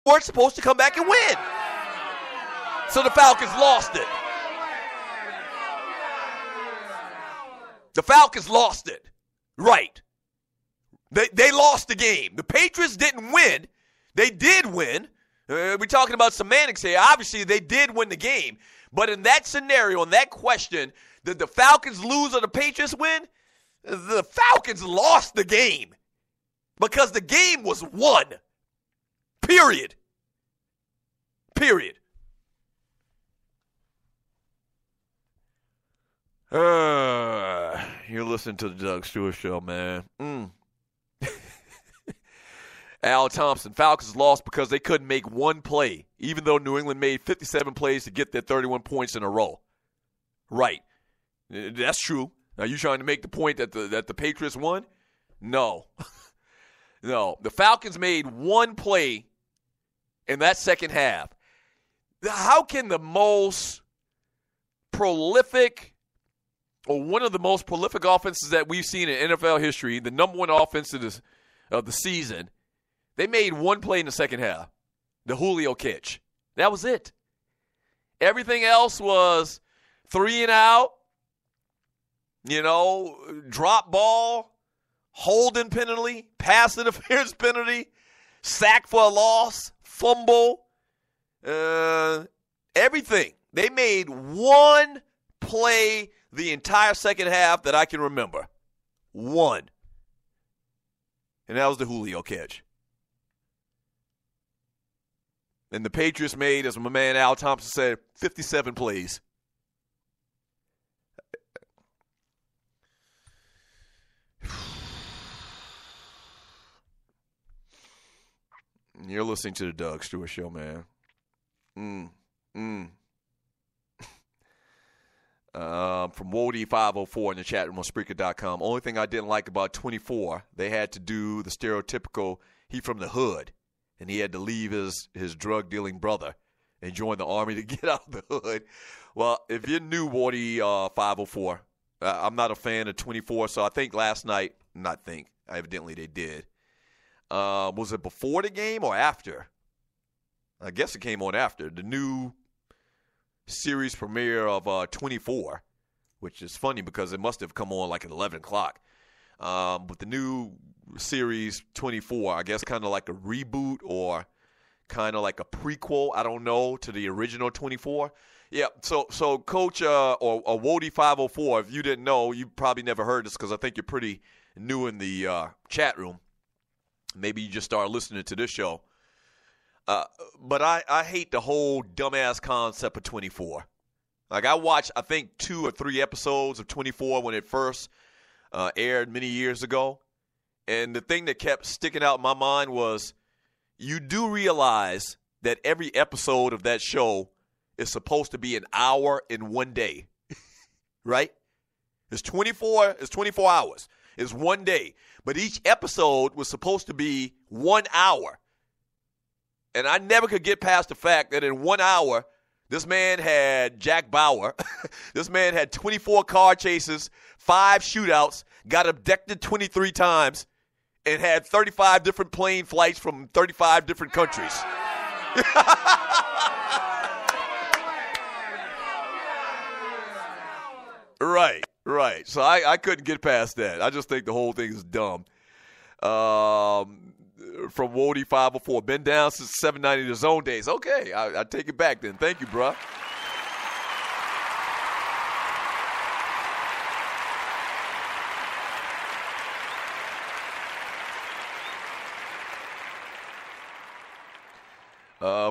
weren't supposed to come back and win. So the Falcons lost it. The Falcons lost it. Right. They lost the game. The Patriots didn't win. They did win. We're talking about semantics here. Obviously, they did win the game. But in that scenario, in that question, did the Falcons lose or the Patriots win? The Falcons lost the game because the game was won. Period. You're listening to the Doug Stewart Show, man. Al Thompson, Falcons lost because they couldn't make one play, even though New England made 57 plays to get their 31 points in a row. Right. That's true. Are you trying to make the point that the Patriots won? No. No. The Falcons made one play in that second half. How can the most prolific or one of the most prolific offenses that we've seen in NFL history, the number one offense of the season, they made one play in the second half, the Julio catch. That was it. Everything else was 3 and out, drop ball, holding penalty, pass interference penalty, sack for a loss, fumble, everything. They made one play the entire second half that I can remember. One. And that was the Julio catch. And the Patriots made, as my man Al Thompson said, 57 plays. You're listening to the Doug Stewart Show, man. From Wody504 in the chat room on Spreaker.com. Only thing I didn't like about 24, they had to do the stereotypical, he from the hood, and he had to leave his drug-dealing brother and join the army to get out of the hood. Well, if you're new, Wody504, I'm not a fan of 24, so I think last night, evidently they did. Was it before the game or after? I guess it came on after. The new series premiere of 24, which is funny because it must have come on like at 11 o'clock. But the new series 24, I guess kind of like a reboot or kind of like a prequel, I don't know, to the original 24. Yeah, so Coach or Wody504, if you didn't know, you probably never heard this because I think you're pretty new in the chat room. Maybe you just started listening to this show. But I hate the whole dumbass concept of 24. Like, I watched, I think, 2 or 3 episodes of 24 when it first aired many years ago. And the thing that kept sticking out in my mind was you do realize that every episode of that show is supposed to be an hour in one day. Right? It's 24 hours. It's one day. But each episode was supposed to be 1 hour. And I never could get past the fact that in 1 hour, this man had Jack Bauer. This man had 24 car chases, 5 shootouts, got abducted 23 times, and had 35 different plane flights from 35 different countries. Right. So I couldn't get past that. I just think the whole thing is dumb. From Wody504, been down since 790 the zone days. Okay, I take it back then. Thank you, bro.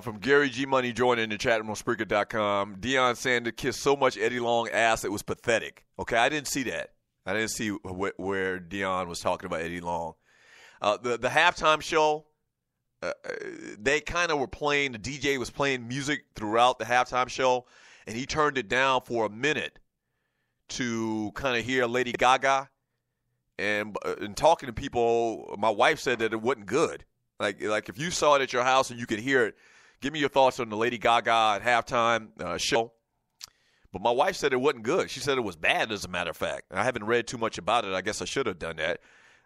From Gary G. Money joining the chat room on Spreaker.com. Deion Sanders kissed so much Eddie Long ass it was pathetic. Okay, I didn't see that. I didn't see where Deion was talking about Eddie Long. The halftime show, they kind of were playing, the DJ was playing music throughout the halftime show, and he turned it down for a minute to kind of hear Lady Gaga. And talking to people, my wife said that it wasn't good. Like if you saw it at your house and you could hear it, give me your thoughts on the Lady Gaga at halftime show. But my wife said it wasn't good. She said it was bad, as a matter of fact. I haven't read too much about it. I guess I should have done that.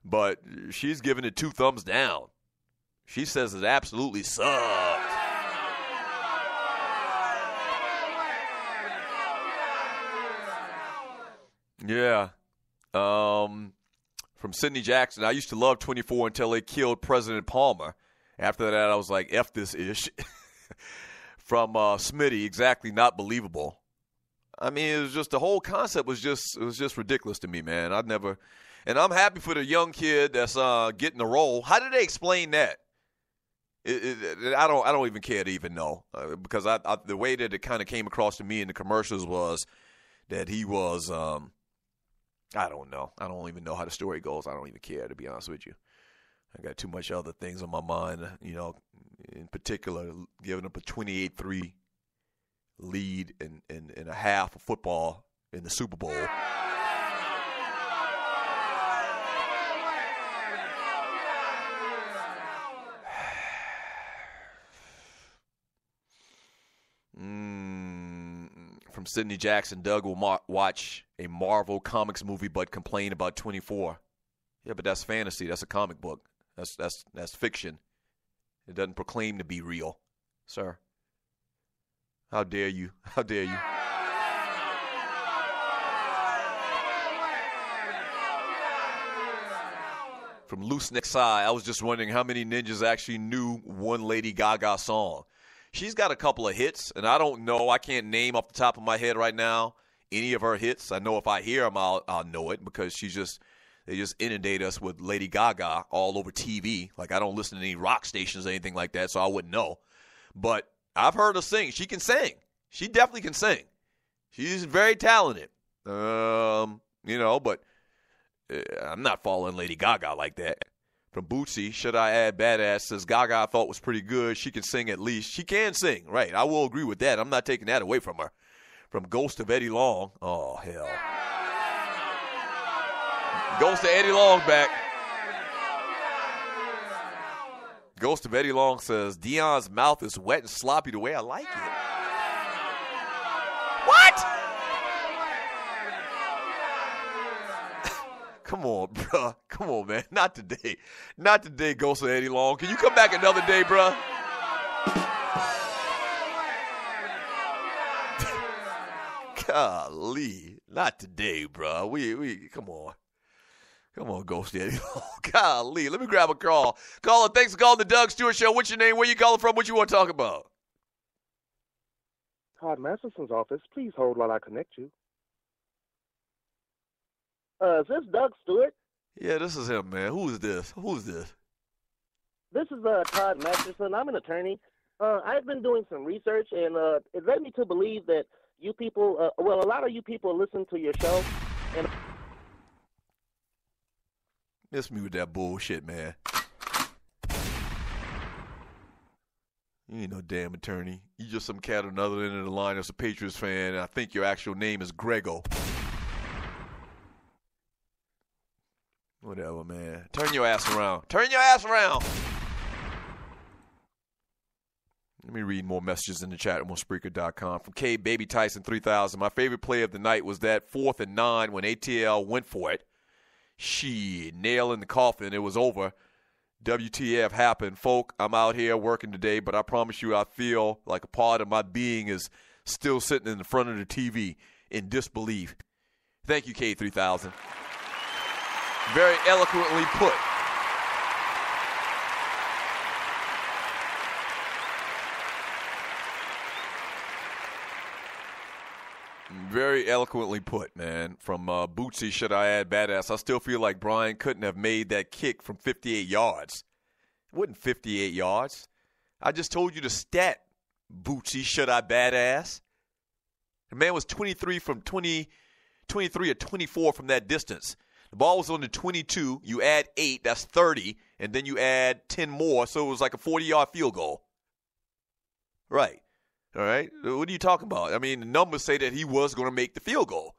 But she's giving it 2 thumbs down. She says it absolutely sucked. Yeah. From Sidney Jackson, I used to love 24 until they killed President Palmer. After that, I was like, F this ish. From Smitty, exactly, not believable. I mean, it was just, the whole concept was just ridiculous to me, man. And I'm happy for the young kid that's getting the role. How did they explain that? I don't even care to even know, because the way that it kind of came across to me in the commercials was that he was, I don't know. I don't even know how the story goes. I don't even care, to be honest with you. I got too much other things on my mind, in particular, giving up a 28-3 lead in a half of football in the Super Bowl. From Sidney Jackson, Doug will watch a Marvel Comics movie but complain about 24. Yeah, but that's fantasy. That's a comic book. That's fiction. It doesn't proclaim to be real, sir. How dare you? How dare you? From Loose Neck Side, I was just wondering how many ninjas actually knew one Lady Gaga song. She's got a couple of hits, and I don't know. I can't name off the top of my head right now any of her hits. I know if I hear them, I'll know it, because they just inundate us with Lady Gaga all over TV. Like, I don't listen to any rock stations or anything like that, so I wouldn't know. But I've heard her sing. She can sing. She definitely can sing. She's very talented. But I'm not following Lady Gaga like that. From Bootsy, should I add badass, says Gaga I thought was pretty good. She can sing at least. She can sing, right. I will agree with that. I'm not taking that away from her. From Ghost of Eddie Long. Oh, hell. Ghost of Eddie Long back. Ghost of Eddie Long says, Dion's mouth is wet and sloppy the way I like it. What? Come on, bro. Come on, man. Not today. Not today, Ghost of Eddie Long. Can you come back another day, bro? Golly. Not today, bro. We come on. Come on, Ghost Eddie Long. Golly. Let me grab a call. Caller, thanks for calling the Doug Stewart Show. What's your name? Where you calling from? What you want to talk about? Todd Masterson's office. Please hold while I connect you. Is this Doug Stewart? Yeah, this is him, man. Who is this? This is Todd Masterson. I'm an attorney. I've been doing some research, and it led me to believe that you people, a lot of you people listen to your show. And miss me with that bullshit, man. You ain't no damn attorney. You just some cat on the other end of the line that's a Patriots fan, and I think your actual name is Grego. Whatever, man. Turn your ass around. Turn your ass around. Let me read more messages in the chat on Spreaker.com. From K Baby Tyson 3000. My favorite play of the night was that 4th and 9 when ATL went for it. She nail in the coffin. It was over. WTF happened. Folk, I'm out here working today, but I promise you I feel like a part of my being is still sitting in the front of the TV in disbelief. Thank you, K3000. Very eloquently put. Very eloquently put, man. From Bootsy, should I add badass? I still feel like Brian couldn't have made that kick from 58 yards. It wasn't 58 yards. I just told you the stat, Bootsy, should I badass? The man was 23 or 24 from that distance. The ball was on the 22. You add 8, that's 30, and then you add 10 more, so it was like a 40-yard field goal. Right. All right? What are you talking about? I mean, the numbers say that he was going to make the field goal.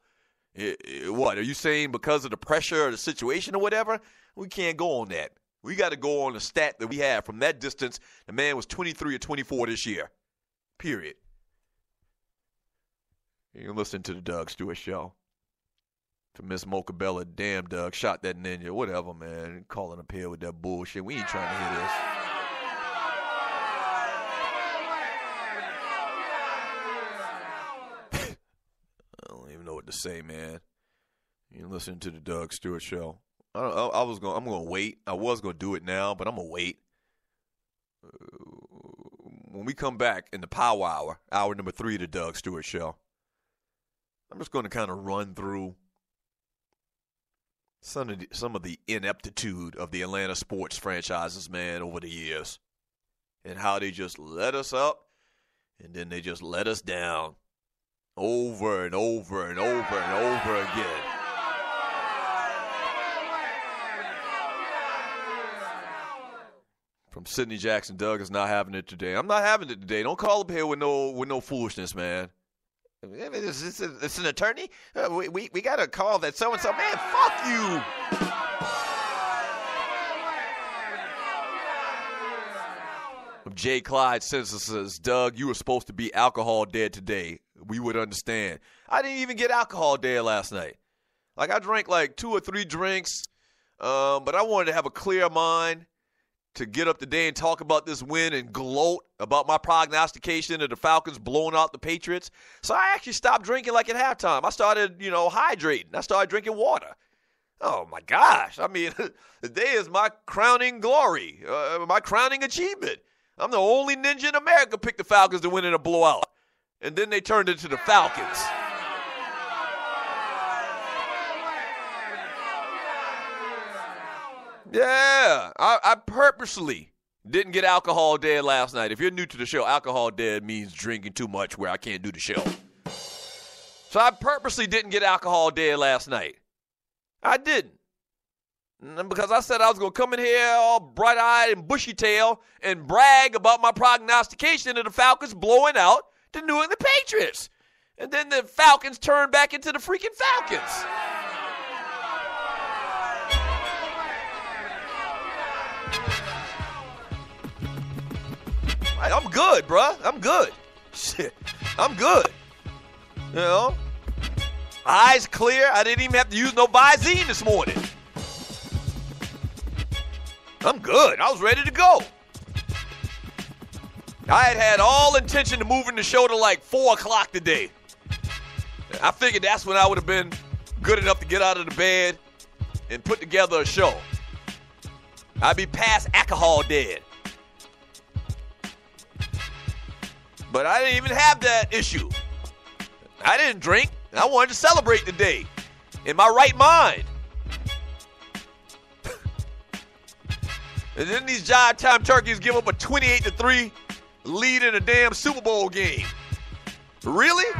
What? Are you saying because of the pressure or the situation or whatever? We can't go on that. We got to go on the stat that we have from that distance. The man was 23 or 24 this year. Period. You're listening to the Doug Stewart Show. For Miss Mocha Bella, damn, Doug, shot that ninja. Whatever, man. Calling up here with that bullshit. We ain't trying to hear this. say, man. You listen to the Doug Stewart Show. I'm gonna wait. I was gonna do it now, but I'm gonna wait. When we come back in the Power Hour number 3 of the Doug Stewart Show, I'm just going to kind of run through some of the ineptitude of the Atlanta sports franchises, man, over the years, and how they just let us up and then they just let us down over and over and over and over again. From Sidney Jackson, Doug is not having it today. I'm not having it today. Don't call up here with no foolishness, man. It's an attorney. We got to call that so and so. Man, fuck you. Jay Clyde says, Doug, you were supposed to be alcohol dead today. We would understand. I didn't even get alcohol dead last night. Like, I drank like 2 or 3 drinks, but I wanted to have a clear mind to get up today and talk about this win and gloat about my prognostication of the Falcons blowing out the Patriots. So I actually stopped drinking like at halftime. I started, hydrating. I started drinking water. Oh, my gosh. I mean, today is my crowning glory, my crowning achievement. I'm the only ninja in America picked the Falcons to win in a blowout. And then they turned into the Falcons. Yeah, I purposely didn't get alcohol dead last night. If you're new to the show, alcohol dead means drinking too much where I can't do the show. So I purposely didn't get alcohol dead last night. I didn't. Because I said I was going to come in here all bright-eyed and bushy-tailed and brag about my prognostication of the Falcons blowing out the New England Patriots. And then the Falcons turned back into the freaking Falcons. I'm good, bruh. I'm good. Shit. I'm good. Eyes clear. I didn't even have to use no Visine this morning. I'm good. I was ready to go. I had all intention of moving the show to like 4 o'clock today. I figured that's when I would have been good enough to get out of the bed and put together a show. I'd be past alcohol dead. But I didn't even have that issue. I didn't drink. I wanted to celebrate the day in my right mind. And then these Jive Time Turkeys give up a 28-3 lead in a damn Super Bowl game. Really?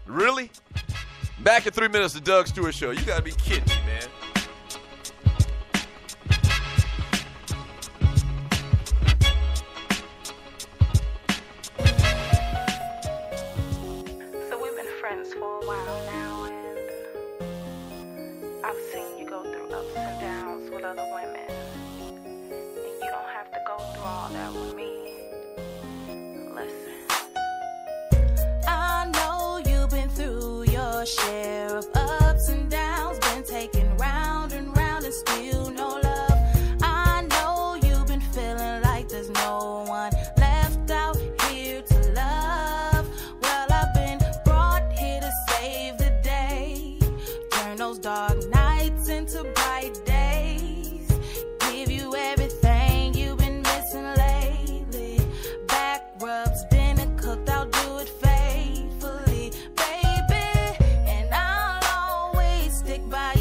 Really? Back in 3 minutes, the Doug Stewart Show. You gotta be kidding me, man. So we've been friends for a while now, and I've seen you go through ups and downs with other women. And you don't have to go through all that with me. Listen. I know you've been through your share of ups and downs, been taken round and round and still no love. I know you've been feeling like there's no one left out here to love. Well, I've been brought here to save the day, turn those dark nights into bright days, give you everything you've been missing lately. Back rubs, dinner cooked, I'll do it faithfully, baby, and I'll always stick by